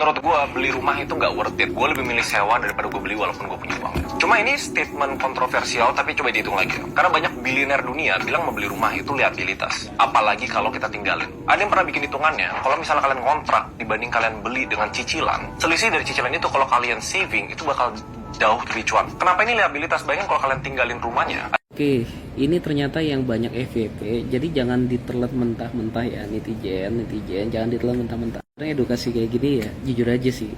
Menurut gue, beli rumah itu nggak worth it. Gue lebih milih sewa daripada gue beli walaupun gue punya uang. Cuma ini statement kontroversial, tapi coba dihitung lagi. Karena banyak bilioner dunia bilang membeli rumah itu liabilitas. Apalagi kalau kita tinggalin. Ada yang pernah bikin hitungannya, kalau misalnya kalian kontrak dibanding kalian beli dengan cicilan, selisih dari cicilan itu kalau kalian saving, itu bakal jauh lebih cuan. Kenapa ini liabilitas? Bayangin kalau kalian tinggalin rumahnya. Oke, ini ternyata yang banyak FYP, jadi jangan ditelan mentah-mentah ya netizen, jangan ditelan mentah-mentah. Karena edukasi kayak gini ya, jujur aja sih,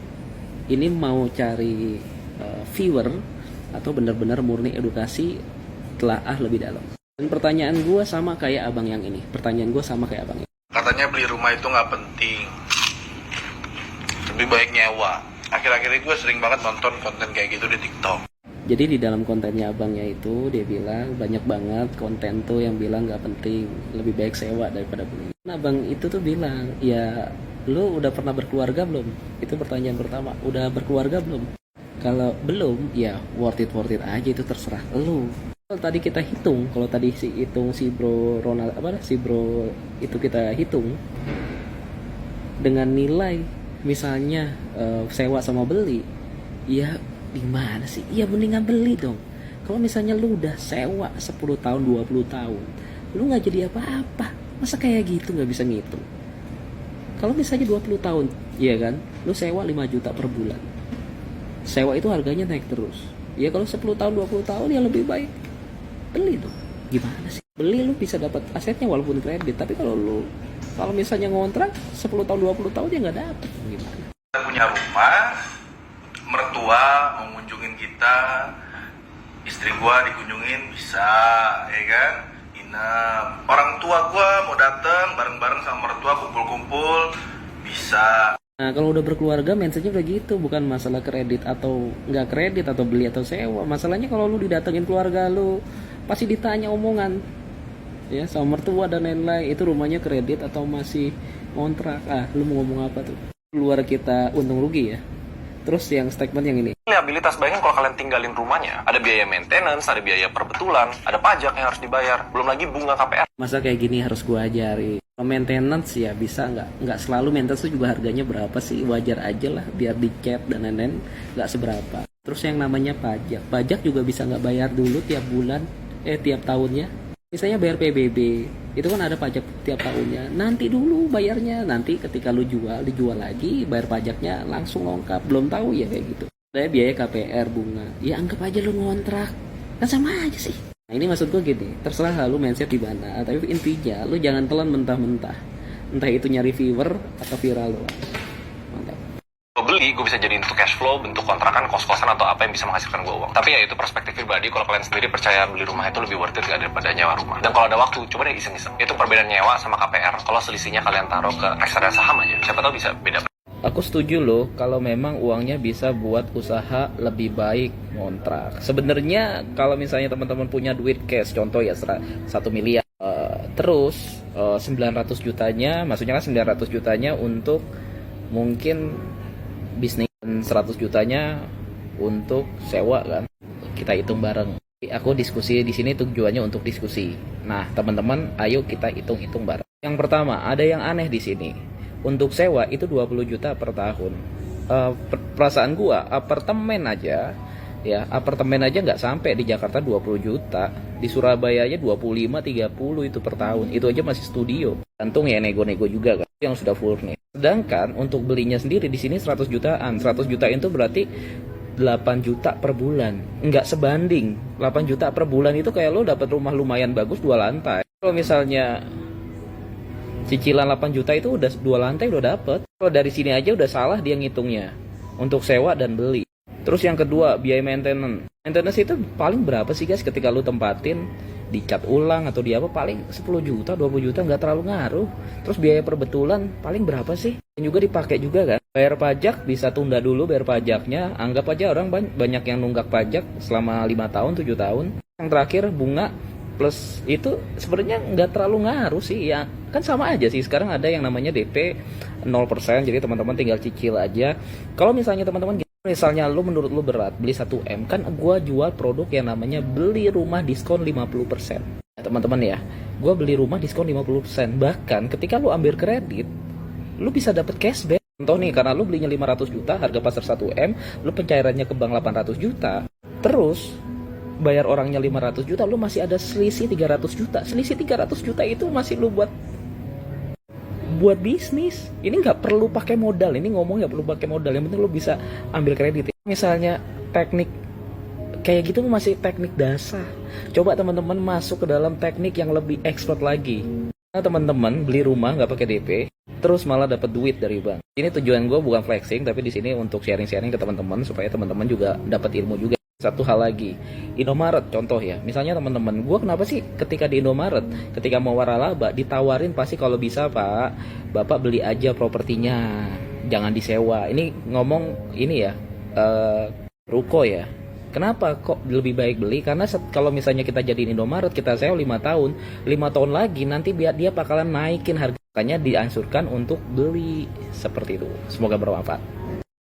ini mau cari viewer atau benar-benar murni edukasi telaah lebih dalam. Dan pertanyaan gue sama kayak abang yang ini, Katanya beli rumah itu nggak penting, lebih baik nyewa. Akhir-akhir ini gue sering banget nonton konten kayak gitu di TikTok. Jadi di dalam kontennya abangnya itu dia bilang banyak banget konten tuh yang bilang nggak penting, lebih baik sewa daripada beli. Nah abang itu tuh bilang, ya lu udah pernah berkeluarga belum? Itu pertanyaan pertama, udah berkeluarga belum? Kalau belum, ya worth it aja, itu terserah lu. Kalau tadi kita hitung, si bro Ronald si bro itu kita hitung dengan nilai misalnya sewa sama beli, ya gimana sih? Iya mendingan beli dong. Kalau misalnya lu udah sewa 10 tahun, 20 tahun, lu gak jadi apa-apa. Masa kayak gitu gak bisa ngitung? Kalau misalnya 20 tahun, iya kan? Lu sewa 5 juta per bulan. Sewa itu harganya naik terus. Ya kalau 10 tahun, 20 tahun ya lebih baik beli dong. Gimana sih? Beli lu bisa dapat asetnya walaupun kredit. Tapi kalau misalnya ngontrak 10 tahun, 20 tahun ya gak dapet. Gimana? Kita punya rumah, mertua mau ngunjungin kita, istri gua dikunjungin bisa, ya kan? Orang tua gua mau datang bareng-bareng sama mertua, kumpul-kumpul bisa. Nah kalau udah berkeluarga mindsetnya udah gitu, bukan masalah kredit atau nggak kredit atau beli atau sewa. Masalahnya kalau lu didatengin keluarga lu pasti ditanya omongan ya sama mertua dan lain-lain, itu rumahnya kredit atau masih kontrak, lu mau ngomong apa tuh? Keluar kita untung rugi ya. Terus yang statement yang ini, Liabilitas, bayangin kalau kalian tinggalin rumahnya, ada biaya maintenance, ada biaya perbetulan, ada pajak yang harus dibayar, belum lagi bunga KPR. masa kayak gini harus gua ajari? Kalau maintenance ya bisa, nggak selalu maintenance itu juga harganya berapa sih, wajar aja lah biar dicap dan lain-lain, nggak seberapa. Terus yang namanya pajak juga bisa nggak bayar dulu tiap bulan, tiap tahunnya. Misalnya bayar PBB, itu kan ada pajak tiap tahunnya. Nanti dulu bayarnya, nanti ketika lu dijual lagi, bayar pajaknya langsung lengkap. Belum tahu ya kayak gitu. Ada biaya KPR, bunga. Ya anggap aja lu ngontrak, kan sama aja sih. Nah ini maksud gue gini, terserah lu mindset di mana, tapi intinya lu jangan telan mentah-mentah. Entah itu nyari viewer atau viral lu. Mantap. Gue beli, gue bisa jadiin untuk cash flow, bentuk kontrakan, kos-kosan, atau apa yang bisa menghasilkan gue uang. Tapi ya itu perspektif pribadi, kalau kalian sendiri percaya beli rumah itu lebih worth it daripada nyewa rumah. Dan kalau ada waktu, coba deh iseng-iseng. Itu perbedaan nyewa sama KPR. Kalau selisihnya kalian taruh ke reksadana saham aja, siapa tahu bisa beda. Aku setuju loh kalau memang uangnya bisa buat usaha lebih baik ngontrak. Sebenarnya kalau misalnya teman-teman punya duit cash, contoh ya 1 miliar, terus 900 jutanya, maksudnya kan 900 jutanya untuk mungkin bisnis, 100 jutanya untuk sewa kan. Kita hitung bareng. Aku diskusi di sini tujuannya untuk diskusi. Nah, teman-teman, ayo kita hitung-hitung bareng. Yang pertama, ada yang aneh di sini. Untuk sewa itu 20 juta per tahun. Perasaan gua apartemen aja nggak sampai di Jakarta 20 juta. Di Surabaya aja 25-30 itu per tahun. Itu aja masih studio. Tentu ya nego-nego juga kan yang sudah full nih. Sedangkan untuk belinya sendiri di sini 100 jutaan. 100 jutaan itu berarti 8 juta per bulan. Nggak sebanding. 8 juta per bulan itu kayak lo dapat rumah lumayan bagus 2 lantai. Kalau misalnya cicilan 8 juta itu udah 2 lantai udah dapet. Kalau dari sini aja udah salah dia ngitungnya untuk sewa dan beli. Terus yang kedua, biaya maintenance. Maintenance itu paling berapa sih guys ketika lu tempatin, dicat ulang atau di apa, paling 10 juta, 20 juta, nggak terlalu ngaruh. Terus biaya perbetulan paling berapa sih? Dan juga dipakai juga kan. Bayar pajak bisa tunda dulu bayar pajaknya. Anggap aja orang banyak yang nunggak pajak selama 5 tahun, 7 tahun. Yang terakhir bunga plus itu sebenarnya nggak terlalu ngaruh sih ya, kan sama aja sih. Sekarang ada yang namanya DP 0%, jadi teman-teman tinggal cicil aja. Kalau misalnya teman-teman menurut lu berat beli 1M, kan gua jual produk yang namanya beli rumah diskon 50%. Ya, teman-teman ya, gua beli rumah diskon 50%. Bahkan ketika lu ambil kredit, lu bisa dapat cashback. Contoh nih, karena lu belinya 500 juta, harga pasar 1M, lu pencairannya ke bank 800 juta, terus bayar orangnya 500 juta, lu masih ada selisih 300 juta. Selisih 300 juta itu masih lu buat bisnis. Ini nggak perlu pakai modal, ini ngomong nggak perlu pakai modal, yang penting lu bisa ambil kredit. Misalnya teknik kayak gitu masih teknik dasar. Coba teman-teman masuk ke dalam teknik yang lebih expert lagi. Nah, teman-teman beli rumah nggak pakai DP, terus malah dapat duit dari bank. Ini tujuan gue bukan flexing, tapi di sini untuk sharing-sharing ke teman-teman supaya teman-teman juga dapat ilmu juga. Satu hal lagi, Indomaret contoh ya. Misalnya teman-teman, gue kenapa sih ketika di Indomaret, ketika mau waralaba ditawarin pasti kalau bisa Pak, Bapak beli aja propertinya, jangan disewa. Ini ngomong ini ya, ruko ya. Kenapa kok lebih baik beli? Karena kalau misalnya kita jadiin Indomaret, kita sewa 5 tahun, 5 tahun lagi nanti biar dia bakalan naikin harganya, dianjurkan untuk beli seperti itu. Semoga bermanfaat.